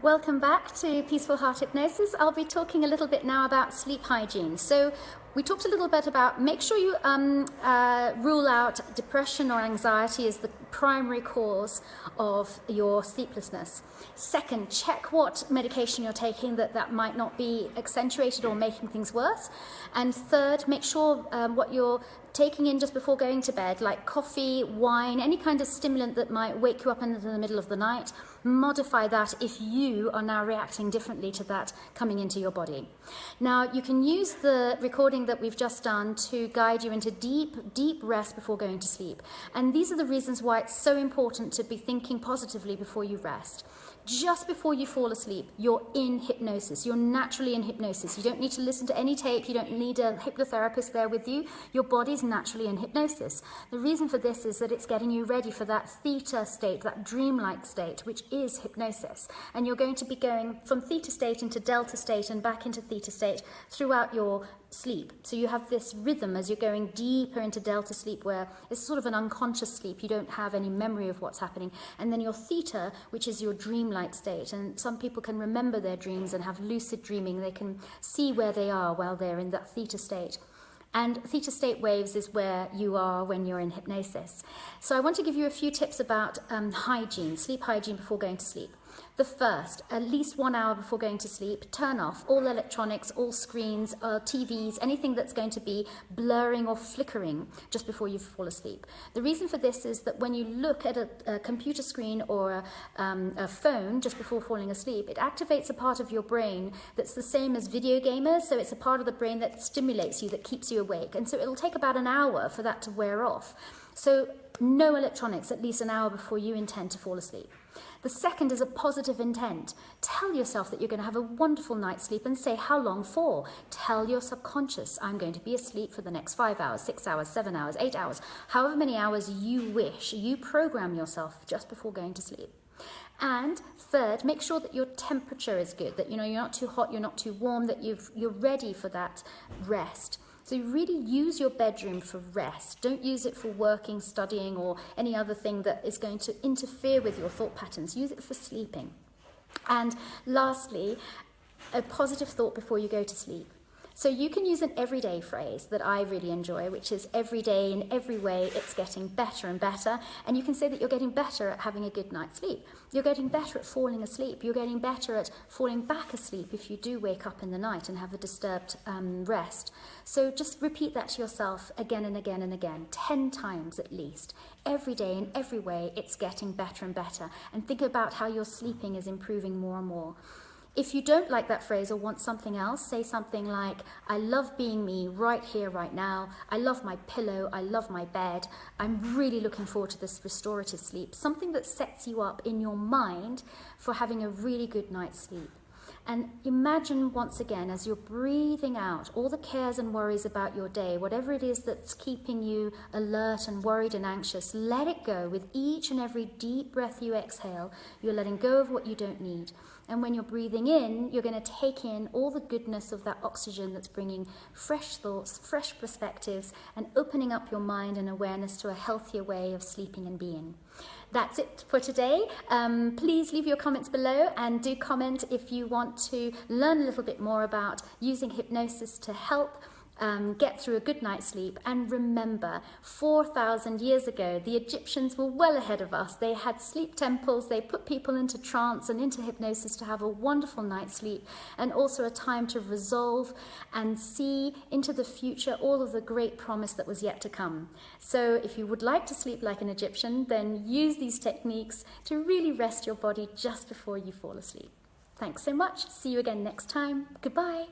Welcome back to Peaceful Heart Hypnosis. I'll be talking a little bit now about sleep hygiene. So we talked a little bit about make sure you rule out depression or anxiety as the primary cause of your sleeplessness. Second, check what medication you're taking that might not be accentuated or making things worse. And third, make sure what you're taking in just before going to bed, like coffee, wine, any kind of stimulant that might wake you up in the middle of the night, modify that if you are now reacting differently to that coming into your body. Now, you can use the recording that we've just done to guide you into deep rest before going to sleep. And these are the reasons why it's so important to be thinking positively before you rest. Just before you fall asleep, you're in hypnosis. You're naturally in hypnosis. You don't need to listen to any tape. You don't need a hypnotherapist there with you. Your body's naturally in hypnosis. The reason for this is that it's getting you ready for that theta state, that dreamlike state, which is hypnosis. And you're going to be going from theta state into delta state and back into theta state throughout your sleep. So you have this rhythm as you're going deeper into delta sleep, where it's sort of an unconscious sleep. You don't have any memory of what's happening. And then your theta, which is your dreamlike state. And some people can remember their dreams and have lucid dreaming. They can see where they are while they're in that theta state. And theta state waves is where you are when you're in hypnosis. So I want to give you a few tips about hygiene, sleep hygiene before going to sleep. The first, at least 1 hour before going to sleep, turn off all electronics, all screens, TVs, anything that's going to be blurring or flickering just before you fall asleep. The reason for this is that when you look at a computer screen or a phone just before falling asleep, it activates a part of your brain that's the same as video gamers. So it's a part of the brain that stimulates you, that keeps you awake. And so it'll take about an hour for that to wear off. So no electronics at least an hour before you intend to fall asleep. The second is a positive intent. Tell yourself that you're going to have a wonderful night's sleep and say how long for. Tell your subconscious, I'm going to be asleep for the next 5 hours, 6 hours, 7 hours, 8 hours, however many hours you wish. You program yourself just before going to sleep. And third, make sure that your temperature is good, that you're not too hot, you're not too warm, that you're ready for that rest. So you really use your bedroom for rest. Don't use it for working, studying, or any other thing that is going to interfere with your thought patterns. Use it for sleeping. And lastly, a positive thought before you go to sleep. So you can use an everyday phrase that I really enjoy, which is every day in every way it's getting better and better. And you can say that you're getting better at having a good night's sleep. You're getting better at falling asleep. You're getting better at falling back asleep if you do wake up in the night and have a disturbed rest. So just repeat that to yourself again and again and again, 10 times at least. Every day in every way it's getting better and better. And think about how your sleeping is improving more and more. If you don't like that phrase or want something else, say something like, I love being me right here, right now. I love my pillow. I love my bed. I'm really looking forward to this restorative sleep. Something that sets you up in your mind for having a really good night's sleep. And imagine once again, as you're breathing out all the cares and worries about your day, whatever it is that's keeping you alert and worried and anxious, let it go. With each and every deep breath you exhale, you're letting go of what you don't need. And when you're breathing in, you're going to take in all the goodness of that oxygen that's bringing fresh thoughts, fresh perspectives, and opening up your mind and awareness to a healthier way of sleeping and being. That's it for today. Please leave your comments below, and do comment if you want to learn a little bit more about using hypnosis to help get through a good night's sleep. And remember, 4,000 years ago, the Egyptians were well ahead of us. They had sleep temples. They put people into trance and into hypnosis to have a wonderful night's sleep, and also a time to resolve and see into the future all of the great promise that was yet to come. So if you would like to sleep like an Egyptian, then use these techniques to really rest your body just before you fall asleep. Thanks so much. See you again next time. Goodbye.